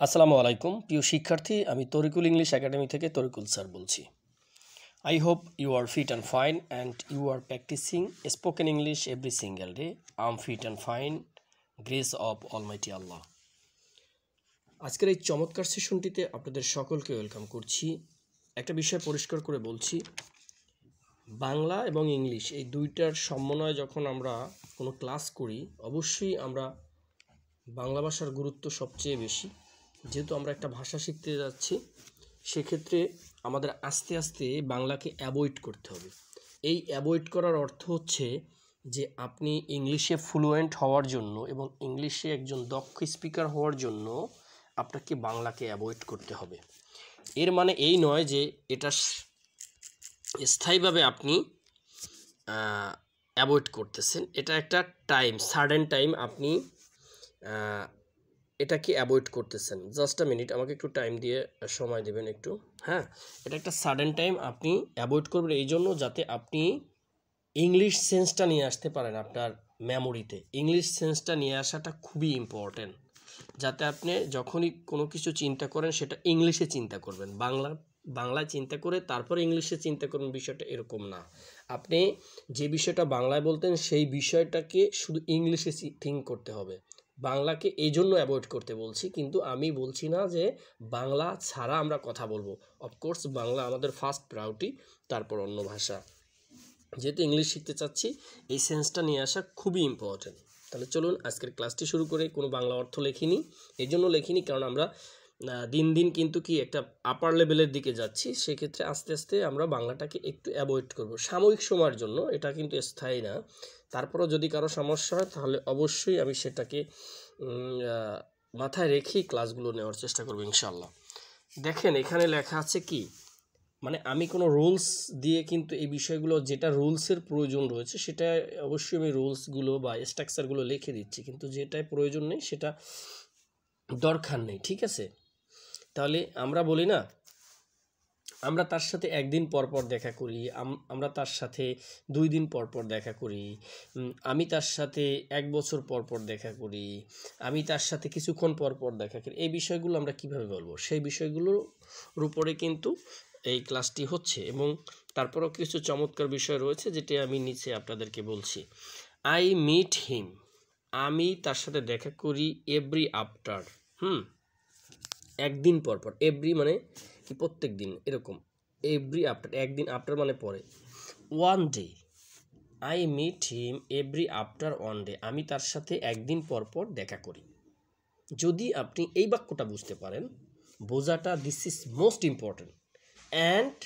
আসসালামু আলাইকুম প্রিয় শিক্ষার্থী, আমি তরিকুল ইংলিশ একাডেমি থেকে তরিকুল স্যার বলছি। I hope you are fit and fine and you are practising spoken English every single day. I am fit and fine, grace of almighty Allah. আজকের এই চমৎকার সেশনটিতে আপনাদের সকলকে ওয়েলকাম করছি। একটা বিষয় পরিষ্কার করে বলছি, বাংলা এবং ইংলিশ এই দুইটার সমন্বয়ে যখন আমরা কোনো ক্লাস করি, অবশ্যই আমরা বাংলা ভাষার গুরুত্ব সবচেয়ে বেশি। যেহেতু আমরা একটা ভাষা শিখতে যাচ্ছি, সেক্ষেত্রে আমাদের আস্তে আস্তে বাংলাকে অ্যাভয়েড করতে হবে। এই অ্যাভয়েড করার অর্থ হচ্ছে যে আপনি ইংলিশে ফ্লুয়েন্ট হওয়ার জন্য এবং ইংলিশে একজন দক্ষ স্পিকার হওয়ার জন্য আপনাকে বাংলাকে অ্যাভয়েড করতে হবে। এর মানে এই নয় যে এটা স্থায়ীভাবে আপনি অ্যাভয়েড করতেছেন। এটা একটা টাইম, সাডেন টাইম আপনি এটাকে অ্যাভয়েড করতেছেন। জাস্ট আ মিনিট, আমাকে একটু টাইম দিয়ে সময় দেবেন একটু। হ্যাঁ, এটা একটা সাডেন টাইম আপনি অ্যাভয়েড করবেন এই জন্য যাতে আপনি ইংলিশ সেন্সটা নিয়ে আসতে পারেন আপনার মেমোরিতে। ইংলিশ সেন্সটা নিয়ে আসাটা খুবই ইম্পর্ট্যান্ট, যাতে আপনি যখনই কোনো কিছু চিন্তা করেন সেটা ইংলিশে চিন্তা করবেন। বাংলায় চিন্তা করে তারপরে ইংলিশে চিন্তা করবেন, বিষয়টা এরকম না। আপনি যে বিষয়টা বাংলায় বলতেন সেই বিষয়টাকে শুধু ইংলিশে থিঙ্ক করতে হবে। বাংলাকে এই জন্য অ্যাভয়েড করতে বলছি, কিন্তু আমি বলছি না যে বাংলা ছাড়া আমরা কথা বলবো। অফকোর্স বাংলা আমাদের ফার্স্ট প্রায়োরিটি, তারপর অন্য ভাষা। যেহেতু ইংলিশ শিখতে চাচ্ছি, এই সেন্সটা নিয়ে আসা খুবই ইম্পর্ট্যান্ট। তাহলে চলুন আজকের ক্লাসটি শুরু করে। কোনো বাংলা অর্থ লেখিনি, এই জন্য লেখিনি কারণ আমরা দিন দিন কিন্তু কি একটা আপার লেভেলের দিকে যাচ্ছি। সেক্ষেত্রে আস্তে আস্তে আমরা বাংলাটাকে একটু অ্যাভয়েড করব সাময়িক সময়ের জন্য, এটা কিন্তু স্থায়ী না। তারপরেও যদি কারো সমস্যা হয় তাহলে অবশ্যই আমি সেটাকে মাথায় রেখেই ক্লাসগুলো নেওয়ার চেষ্টা করব ইনশাল্লাহ। দেখেন এখানে লেখা আছে কি, মানে আমি কোনো রুলস দিয়ে কিন্তু এই বিষয়গুলো, যেটা রুলসের প্রয়োজন রয়েছে সেটা অবশ্যই আমি রুলসগুলো বা স্ট্রাকচারগুলো লিখে দিচ্ছি, কিন্তু যেটায় প্রয়োজন নেই সেটা দরকার নেই। ঠিক আছে, তাহলে আমরা বলি না, আমরা তার সাথে একদিন পর পর দেখা করি, আমরা তার সাথে 2 দিন পর পর দেখা করি, আমি তার সাথে 1 বছর পর পর দেখা করি, আমি তার সাথে কিছুক্ষণ পর পর দেখা করি। এই বিষয়গুলো আমরা কিভাবে বলবো, সেই বিষয়গুলোর উপরে কিন্তু এই ক্লাসটি হচ্ছে। এবং তারপরেও কিছু চমৎকার বিষয় রয়েছে যেটি আমি নিচে আপনাদেরকে বলছি। আই মিট হিম, আমি তার সাথে দেখা করি এভরি আফটার, একদিন পর পর। এভরি মানে কি প্রত্যেক দিন, এরকম। এভরি আফটার, একদিন, আফটার মানে পরে। One day, I meet him every after one day, আমি তার সাথে একদিন পর পর দেখা করি। যদি আপনি এই বাক্যটা বুঝতে পারেন, বোঝাটা this is most important and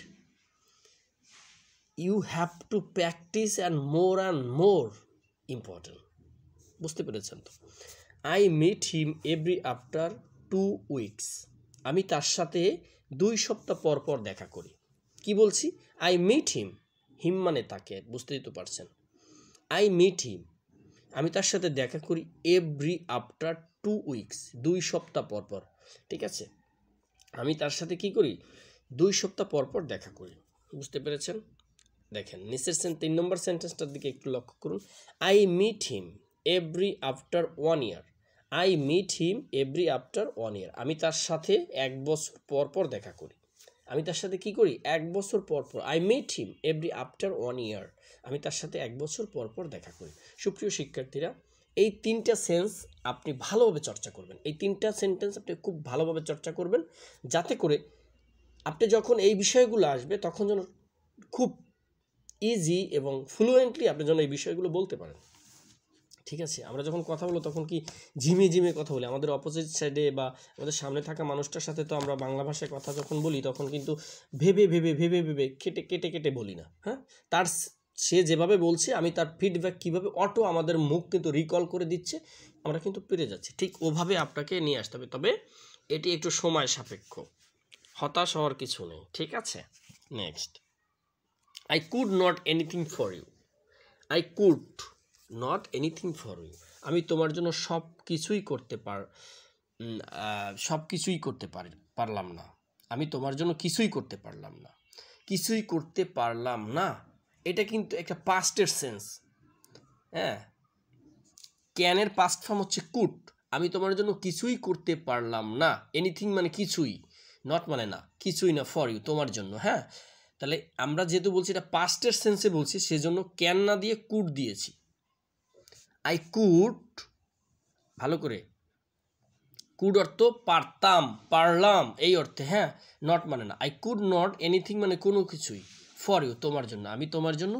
you have to practice and more important. বুঝতে পেরেছেন তো? I meet him every after 2 weeks, আমি তার সাথে 2 সপ্তাহ পর পর দেখা করি। কি বলছি? আই মিট হিম, হিম মানে তাকে, বুঝতেই তো পারছেন। আই মিট হিম, আমি তার সাথে দেখা করি এভরি আফটার 2 উইকস, 2 সপ্তাহ পর পর। ঠিক আছে, আমি তার সাথে কি করি? 2 সপ্তাহ পর পর দেখা করি। বুঝতে পেরেছেন? দেখেন নিচের 3 নম্বর সেন্টেন্সটার দিকে একটু লক্ষ্য করুন। I meet him every after 1 year, I meet him every after 1 year, আমি তার সাথে 1 বছর পর পর দেখা করি। আমি তার সাথে কি করি? 1 বছর পর পর। I meet him every after 1 year, আমি তার সাথে 1 বছর পর পর দেখা করি। সুপ্রিয় শিক্ষার্থীরা, এই 3টা সেন্স আপনি ভালোভাবে চর্চা করবেন। এই 3টা সেন্টেন্স আপনি খুব ভালোভাবে চর্চা করবেন, যাতে করে আপনি যখন এই বিষয়গুলো আসবে তখন যেন খুব ইজি এবং ফ্লুয়েন্টলি আপনি যেন এই বিষয়গুলো বলতে পারেন। ঠিক আছে, আমরা যখন কথা বলবো তখন কি ঝিমিয়ে কথা বলি, আমাদের অপোজিট সাইডে বা আমাদের সামনে থাকা মানুষটার সাথে তো আমরা বাংলা ভাষায় কথা যখন বলি তখন কিন্তু ভেবে কেটে বলি না। হ্যাঁ, তার সে যেভাবে বলছে আমি তার ফিডব্যাক কীভাবে অটো আমাদের মুখ কিন্তু রিকল করে দিচ্ছে, আমরা কিন্তু পেরে যাচ্ছি। ঠিক ওভাবে আপনাকে নিয়ে আসতে হবে, তবে এটি একটু সময় সাপেক্ষ, হতাশ হওয়ার কিছু নেই। ঠিক আছে, next. I could not anything for you, I could not anything for you, আমি তোমার জন্য সব কিছুই করতে পারলাম না, আমি তোমার জন্য কিছুই করতে পারলাম না, এটা কিন্তু একটা পাস্টের সেন্স। হ্যাঁ, ক্যানের পাস্ট ফর্ম হচ্ছে কুড, আমি তোমার জন্য কিছুই করতে পারলাম না। এনিথিং মানে কিছুই, নট মানে না, কিছুই না, ফর ইউ তোমার জন্য। হ্যাঁ, তাহলে আমরা যেহেতু বলছি এটা পাস্টের সেন্সে বলছি, সেজন্য ক্যান না দিয়ে কুড দিয়েছি। আই কুড, ভালো করে, কুড অর্থ পারতাম, পারলাম এই অর্থে। হ্যাঁ, নট মানে না। আই কুড নট এনিথিং মানে কোনো কিছুই, ফর ইউ তোমার জন্য, আমি তোমার জন্য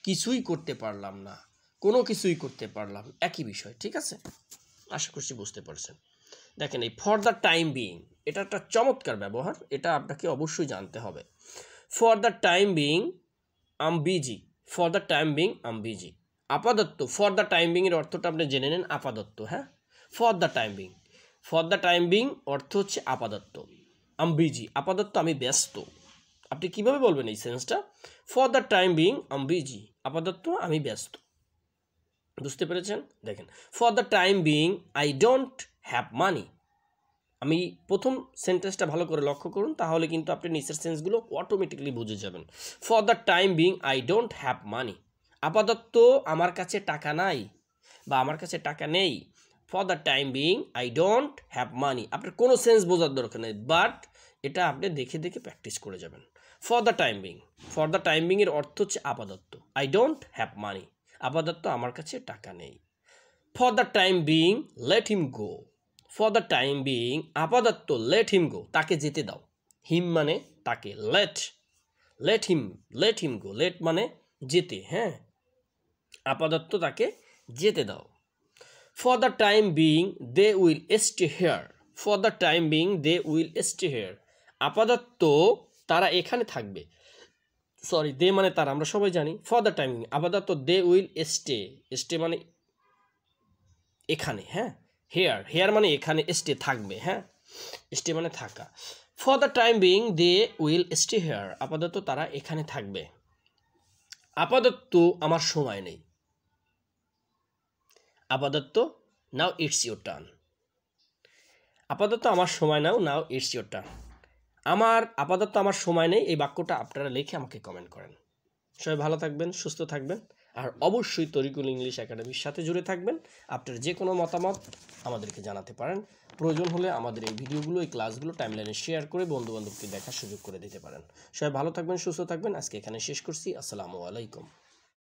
কিছুই করতে পারলাম না, কোনো কিছুই করতে পারলাম, একই বিষয়। ঠিক আছে, আশা করছি বুঝতে পারছেন। দেখেন এই ফর দ্য টাইম বিং, এটা একটা চমৎকার ব্যবহার, এটা আপনাকে অবশ্যই জানতে হবে। For the time being am busy, for the time being am busy, আপাতত। ফর দ্য টাইম বিং এর অর্থটা আপনি জেনে নেন, আপাতত। হ্যাঁ, for the time being, for the time being অর্থ হচ্ছে আপাতত। আম বিজি, আপাতত আমি ব্যস্ত। আপনি কিভাবে বলবেন এই সেন্সটা? For the time being am busy, আপাতত আমি ব্যস্ত। বুঝতে পেরেছেন? দেখেন, for the time being I don't have money. আমি প্রথম সেন্টেন্সটা ভালো করে লক্ষ্য করুন, তাহলে কিন্তু আপনি নিচের সেন্সগুলো অটোমেটিকলি বুঝে যাবেন। For the time being I don't have মানি, আপাতত আমার কাছে টাকা নাই বা আমার কাছে টাকা নেই। For the time being I don't have মানি, আপনার কোনো সেন্স বোঝার দরকার নেই, বাট এটা আপনি দেখে দেখে প্র্যাকটিস করে যাবেন। For the time being, for the time being এর অর্থ হচ্ছে আপাতত। আই ডোন্ট হ্যাভ মানি, আপাতত আমার কাছে টাকা নেই। For the time being let him go, for the time being আপাতত লেট হিম গো, তাকে যেতে দাও। হিম মানে তাকে, let, let him go, let মানে যেতে। হ্যাঁ, আপাতত তাকে যেতে দাও। For the time being they will stay here, for the time being they will stay here, আপাতত তারা এখানে থাকবে। সরি, দে মানে তারা, আমরা সবাই জানি। ফর দ্য টাইম বিং আপাতত দে উইল স্টে, স্টে মানে এখানে। হ্যাঁ, হেয়ার, হেয়ার মানে এখানে, স্টে থাকবে। হ্যাঁ, স্টে মানে থাকা। For the time being they will stay here, আপাতত তারা এখানে থাকবে। আপাতত আমার সময় নেই, আপাতত নাও ইটস ইউর টার্ন, আপাতত আমার সময় নাও, নাও ইটস ইউর টার্ন। আপাতত আমার সময় নেই, এই বাক্যটা আপনারা লিখে আমাকে কমেন্ট করেন। সবাই ভালো থাকবেন, সুস্থ থাকবেন, আর অবশ্যই তরিকুল ইংলিশ একাডেমির সাথে জুড়ে থাকবেন। আপনার যে কোনো মতামত আমাদেরকে জানাতে পারেন। প্রয়োজন হলে আমাদের এই ভিডিওগুলো, এই ক্লাসগুলো টাইমলাইনে শেয়ার করে বন্ধুবান্ধবকে দেখার সুযোগ করে দিতে পারেন। সবাই ভালো থাকবেন, সুস্থ থাকবেন। আজকে এখানে শেষ করছি। আসসালামু আলাইকুম।